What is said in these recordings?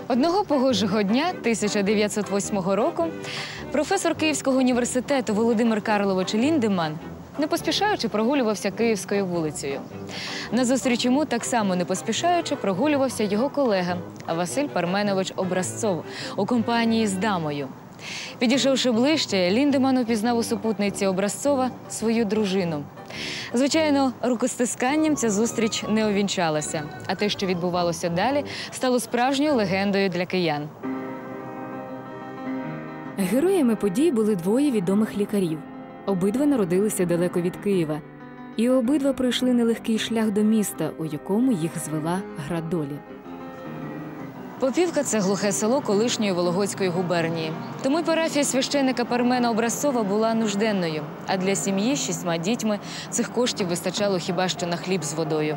Одного погожого дня 1908 року професор Київського університету Володимир Карлович Ліндеман, не поспішаючи, прогулювався Київською вулицею. Назустріч йому так само не поспішаючи прогулювався його колега Василь Парменович Образцов у компанії з дамою. Підійшовши ближче, Ліндеман упізнав у супутниці Образцова свою дружину. Звичайно, рукостисканням ця зустріч не увінчалася, а те, що відбувалося далі, стало справжньою легендою для киян. Героями подій були двоє відомих лікарів. Обидва народилися далеко від Києва. І обидва пройшли нелегкий шлях до міста, у якому їх звела гра долі. Попівка – це глухе село колишньої Вологодської губернії. Тому й парафія священика Пармена Образцова була нужденною. А для сім'ї з 6 дітьми цих коштів вистачало хіба що на хліб з водою.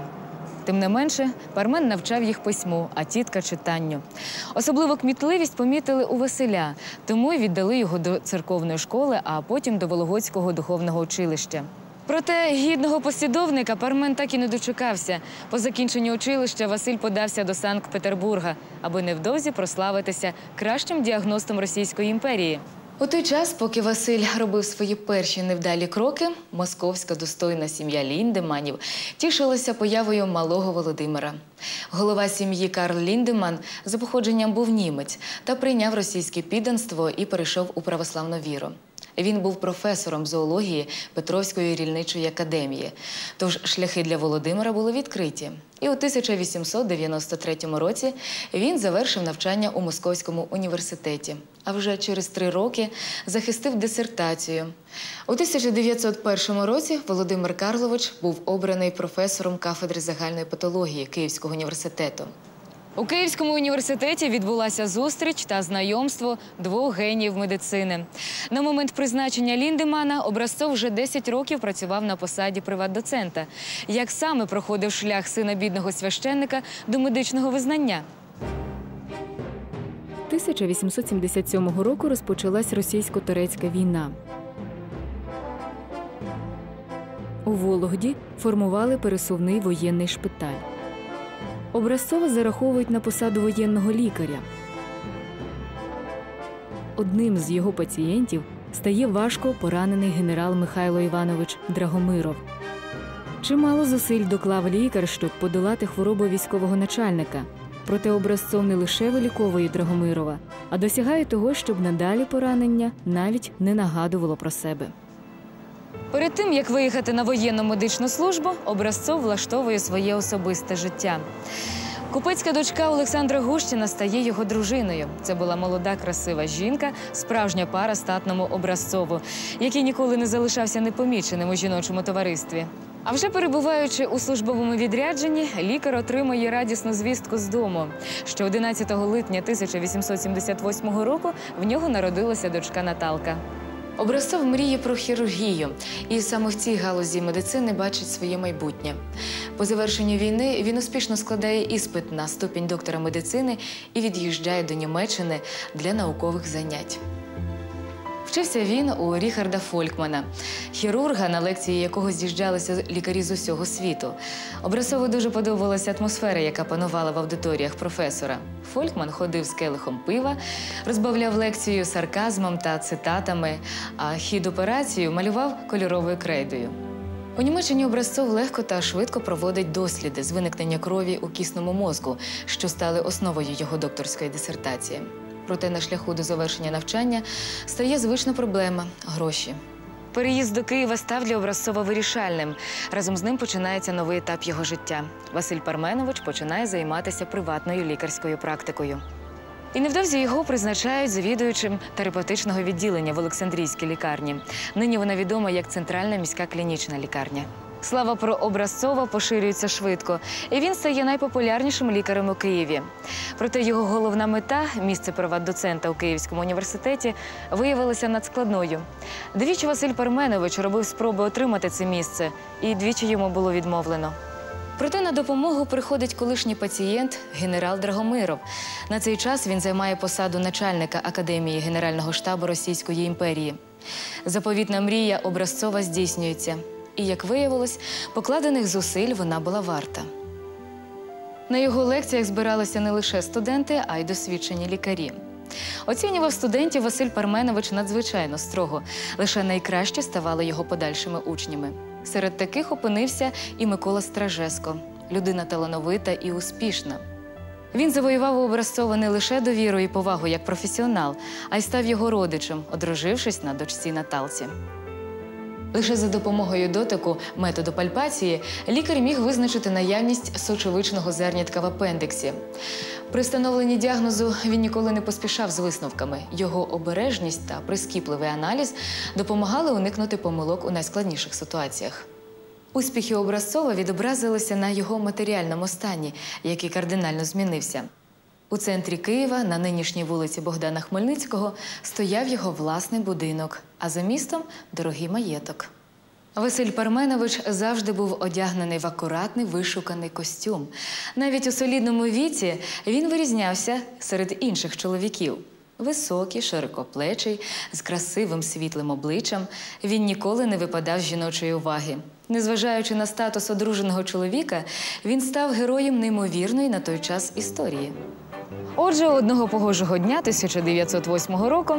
Тим не менше, Пармен навчав їх письму, а тітка – читанню. Особливо кмітливість помітили у Василя, тому й віддали його до церковної школи, а потім до Вологодського духовного училища. Проте гідного послідовника Пармен так і не дочекався. По закінченню училища Василь подався до Санкт-Петербурга, аби невдовзі прославитися кращим діагностом Російської імперії. У той час, поки Василь робив свої перші невдалі кроки, московська достойна сім'я Ліндеманів тішилася появою малого Володимира. Голова сім'ї Карл Ліндеман за походженням був німець та прийняв російське підданство і перейшов у православну віру. Він був професором зоології Петровської рільничої академії, тож шляхи для Володимира були відкриті. І у 1893 році він завершив навчання у Московському університеті, а вже через 3 роки захистив дисертацію. У 1901 році Володимир Карлович був обраний професором кафедри загальної патології Київського університету. У Київському університеті відбулася зустріч та знайомство двох геніїв медицини. На момент призначення Ліндемана Образцов вже 10 років працював на посаді приват-доцента. Як саме проходив шлях сина бідного священника до медичного визнання? 1877 року розпочалась російсько-турецька війна. У Вологді формували пересувний воєнний шпиталь. Образцова зараховують на посаду воєнного лікаря. Одним з його пацієнтів стає важко поранений генерал Михайло Іванович Драгомиров. Чимало зусиль доклав лікар, щоб подолати хворобу військового начальника. Проте Образцов не лише виліковує Драгомирова, а досягає того, щоб надалі поранення навіть не нагадувало про себе. Перед тим, як виїхати на воєнну медичну службу, Образцов влаштовує своє особисте життя. Купецька дочка Олександра Гущина стає його дружиною. Це була молода, красива жінка, справжня пара статному Образцову, який ніколи не залишався непоміченим у жіночому товаристві. А вже перебуваючи у службовому відрядженні, лікар отримує радісну звістку з дому, що 11 липня 1878 року в нього народилася дочка Наталка. Образцов мріє про хірургію, і саме в цій галузі медицини бачить своє майбутнє. По завершенню війни він успішно складає іспит на ступінь доктора медицини і від'їжджає до Німеччини для наукових занять. Вчився він у Ріхарда Фолькмана, хірурга, на лекції якого з'їжджалися лікарі з усього світу. Образцову дуже подобалася атмосфера, яка панувала в аудиторіях професора. Фолькман ходив з келихом пива, розбавляв лекцію сарказмом та цитатами, а хід операцію малював кольоровою крейдою. У Німеччині Образцов легко та швидко проводить досліди з виникнення крові у кісному мозку, що стали основою його докторської дисертації. Проте на шляху до завершення навчання стає звична проблема – гроші. Переїзд до Києва став для Образцова вирішальним. Разом з ним починається новий етап його життя. Василь Парменович починає займатися приватною лікарською практикою. І невдовзі його призначають завідуючим терапевтичного відділення в Олександрійській лікарні. Нині вона відома як Центральна міська клінічна лікарня. Слава про Образцова поширюється швидко, і він стає найпопулярнішим лікарем у Києві. Проте його головна мета – місце приват-доцента у Київському університеті – виявилася надскладною. Двічі Василь Парменович робив спроби отримати це місце, і двічі йому було відмовлено. Проте на допомогу приходить колишній пацієнт генерал Драгомиров. На цей час він займає посаду начальника Академії Генерального штабу Російської імперії. Заповітна мрія Образцова здійснюється. І, як виявилось, покладених зусиль вона була варта. На його лекціях збиралися не лише студенти, а й досвідчені лікарі. Оцінював студентів Василь Парменович надзвичайно строго. Лише найкраще ставали його подальшими учнями. Серед таких опинився і Микола Стражеско. Людина талановита і успішна. Він завоював у Образцова не лише довіру і повагу як професіонал, а й став його родичем, одружившись на дочці Наталці. Лише за допомогою дотику, методу пальпації, лікар міг визначити наявність сочовичного зернятка в апендиксі. При встановленні діагнозу він ніколи не поспішав з висновками. Його обережність та прискіпливий аналіз допомагали уникнути помилок у найскладніших ситуаціях. Успіхи Образцова відобразилися на його матеріальному стані, який кардинально змінився. У центрі Києва, на нинішній вулиці Богдана Хмельницького, стояв його власний будинок, а за містом – дорогий маєток. Василь Парменович завжди був одягнений в акуратний, вишуканий костюм. Навіть у солідному віці він вирізнявся серед інших чоловіків. Високий, широкоплечий, з красивим світлим обличчям, він ніколи не випадав з жіночої уваги. Незважаючи на статус одруженого чоловіка, він став героєм неймовірної на той час історії. Отже, одного погожого дня 1908 року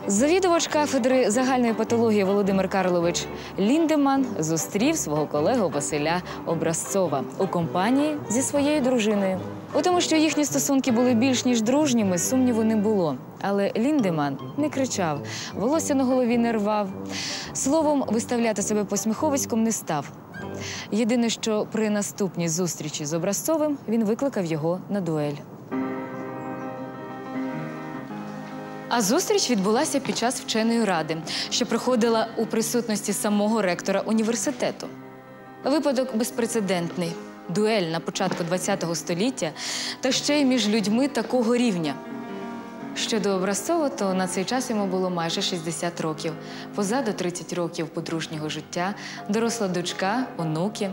завідувач кафедри загальної патології Володимир Карлович Ліндеман зустрів свого колегу Василя Образцова у компанії зі своєю дружиною. У тому, що їхні стосунки були більш ніж дружніми, сумніву не було. Але Ліндеман не кричав, волосся на голові не рвав. Словом, виставляти себе посміховиськом не став. Єдине, що при наступній зустрічі з Образцовим він викликав його на дуель. А зустріч відбулася під час вченої ради, що проходила у присутності самого ректора університету. Випадок безпрецедентний. Дуель на початку ХХ століття, та ще й між людьми такого рівня. Щодо Образцова, то на цей час йому було майже 60 років. Позаду 30 років подружнього життя, доросла дочка, онуки.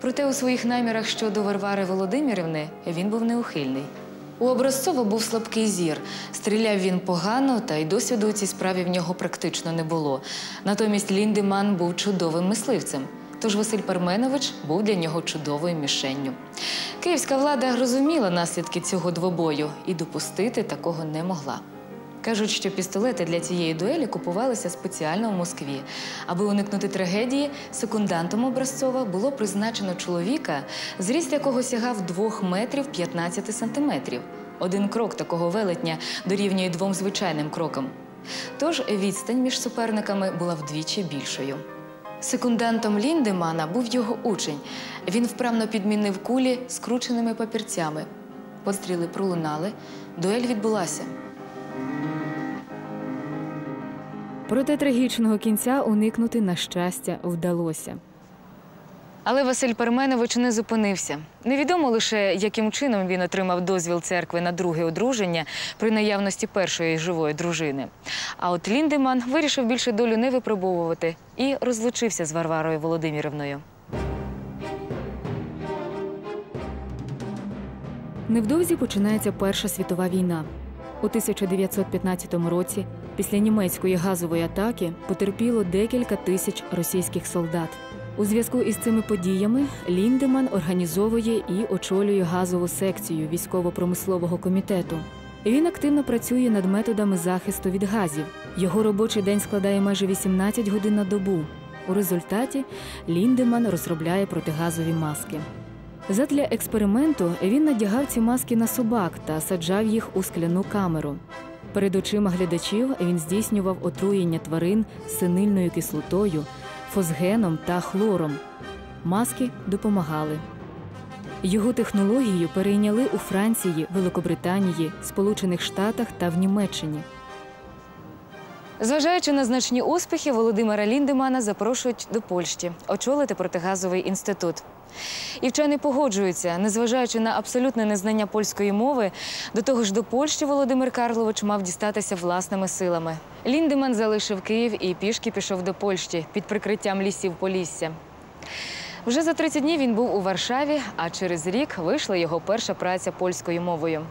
Проте у своїх намірах щодо Варвари Володимирівни він був неухильний. У Образцова був слабкий зір. Стріляв він погано, та й досвіду у цій справі в нього практично не було. Натомість Ліндеман був чудовим мисливцем. Тож Василь Парменович був для нього чудовою мішенню. Київська влада розуміла наслідки цього двобою і допустити такого не могла. Кажуть, що пістолети для цієї дуелі купувалися спеціально в Москві. Аби уникнути трагедії, секундантом Образцова було призначено чоловіка, зріст якого сягав 2 метрів 15 сантиметрів. Один крок такого велетня дорівнює 2 звичайним крокам. Тож відстань між суперниками була вдвічі більшою. Секундантом Ліндемана був його учень. Він вправно підмінив кулі скрученими папірцями. Постріли пролунали, дуель відбулася. Проте трагічного кінця уникнути, на щастя, вдалося. Але Василь Парменович не зупинився. Невідомо лише, яким чином він отримав дозвіл церкви на друге одруження при наявності першої живої дружини. А от Ліндеман вирішив більше долю не випробовувати і розлучився з Варварою Володимирівною. Невдовзі починається Перша світова війна. У 1915 році, після німецької газової атаки, потерпіло декілька тисяч російських солдат. У зв'язку із цими подіями Ліндеман організовує і очолює газову секцію військово-промислового комітету. Він активно працює над методами захисту від газів. Його робочий день складає майже 18 годин на добу. У результаті Ліндеман розробляє протигазові маски. Задля експерименту він надягав ці маски на собак та саджав їх у скляну камеру. Перед очима глядачів він здійснював отруєння тварин синильною кислотою, фосгеном та хлором. Маски допомагали. Його технологію перейняли у Франції, Великобританії, Сполучених Штатах та в Німеччині. Зважаючи на значні успіхи, Володимира Ліндемана запрошують до Польщі очолити протигазовий інститут. І вчені погоджуються, незважаючи на абсолютне незнання польської мови, до того ж до Польщі Володимир Карлович мав дістатися власними силами. Ліндеман залишив Київ і пішки пішов до Польщі під прикриттям лісів Полісся. Вже за 30 днів він був у Варшаві, а через рік вийшла його перша праця польською мовою.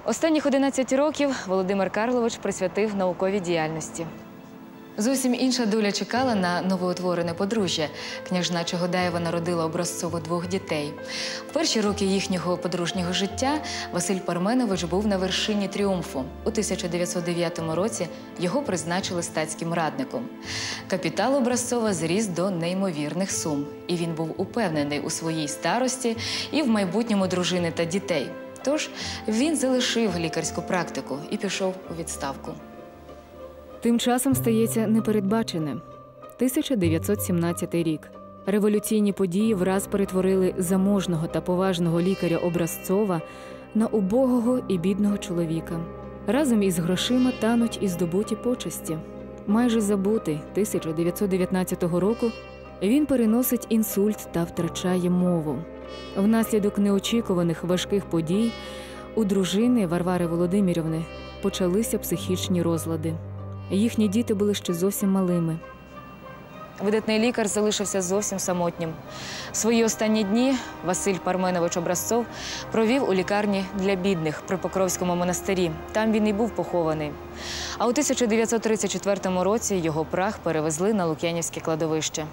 Останніх 11 років Володимир Карлович присвятив науковій діяльності. Зовсім інша доля чекала на новоутворене подружжя. Княжна Чогодаєва народила образцово 2 дітей. В перші роки їхнього подружнього життя Василь Парменович був на вершині тріумфу. У 1909 році його призначили статським радником. Капітал Образцова зріс до неймовірних сум. І він був упевнений у своїй старості і в майбутньому дружини та дітей. Тож він залишив лікарську практику і пішов у відставку. Тим часом стається непередбачене. 1917 рік. Революційні події враз перетворили заможного та поважного лікаря Образцова на убогого і бідного чоловіка. Разом із грошима тануть і здобуті почесті. Майже забутий 1919 року він переносить інсульт та втрачає мову. Внаслідок неочікуваних важких подій у дружини Варвари Володимирівни почалися психічні розлади. Їхні діти були ще зовсім малими. Видатний лікар залишився зовсім самотнім. Свої останні дні Василь Парменович Образцов провів у лікарні для бідних при Покровському монастирі. Там він і був похований. А у 1934 році його прах перевезли на Лук'янівське кладовище.